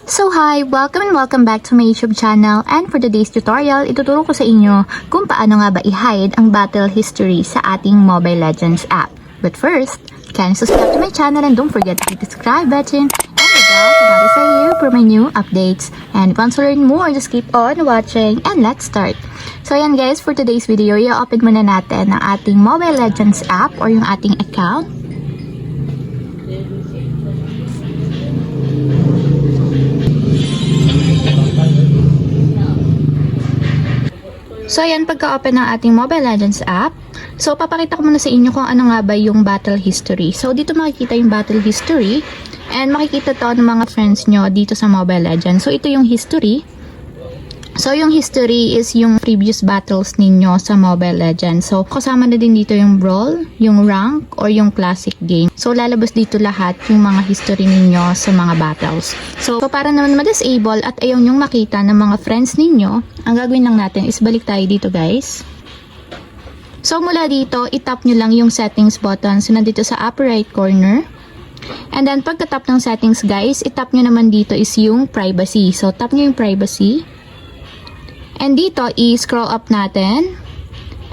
So hi! Welcome and welcome back to my YouTube channel, and for today's tutorial, ituturo ko sa inyo kung paano nga ba i-hide ang battle history sa ating Mobile Legends app. But first, can you subscribe to my channel and don't forget to hit the subscribe button and the bell to notify you for my new updates. And if you want to learn more, just keep on watching and let's start. So ayan guys, for today's video, i-open muna natin ang ating Mobile Legends app or yung ating account. So ayan, pagka-open ng ating Mobile Legends app, so papakita ko muna sa inyo kung ano nga ba yung battle history. So dito makikita yung battle history and makikita to ng mga friends nyo dito sa Mobile Legends. So ito yung history. So yung history is yung previous battles ninyo sa Mobile Legends. So kasama na din dito yung brawl, yung rank, or yung classic game. So lalabas dito lahat yung mga history ninyo sa mga battles. So para naman ma-disable at ayaw nyong makita ng mga friends ninyo, ang gagawin lang natin is balik tayo dito guys. So mula dito, itap nyo lang yung settings button. So nandito sa upper right corner. And then pagka-tap ng settings guys, itap nyo naman dito is yung privacy. So tap nyo yung privacy. And dito, i-scroll up natin.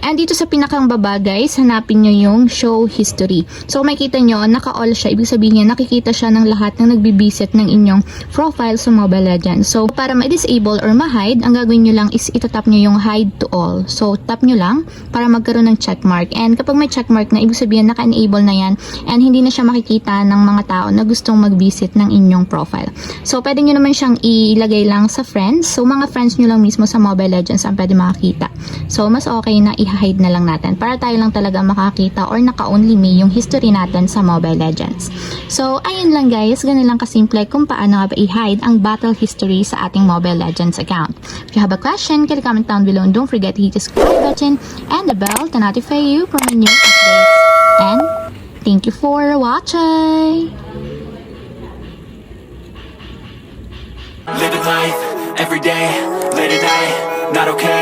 And dito sa pinakang baba guys, hanapin nyo yung show history. So makikita nyo, naka-all siya. Ibig sabihin niya, nakikita siya ng lahat ng nagbibisit ng inyong profile sa Mobile Legends. So para ma-disable or ma-hide, ang gagawin nyo lang is itatap nyo yung hide to all. So tap nyo lang para magkaroon ng checkmark. And kapag may checkmark na, ibig sabihin naka-enable na yan and hindi na siya makikita ng mga tao na gustong mag-visit ng inyong profile. So pwede nyo naman siyang ilagay lang sa friends. So mga friends nyo lang mismo sa Mobile Legends ang pwede makakita. So mas okay na hide na lang natin para tayo lang talaga makakita or naka-only me yung history natin sa Mobile Legends. So, ayun lang guys, ganun lang kasimple kung paano nga ba i-hide ang battle history sa ating Mobile Legends account. If you have a question, can you comment down below and don't forget to hit the subscribe button and the bell to notify you for my new updates. And thank you for watching! Living life, every day, late at night, not okay.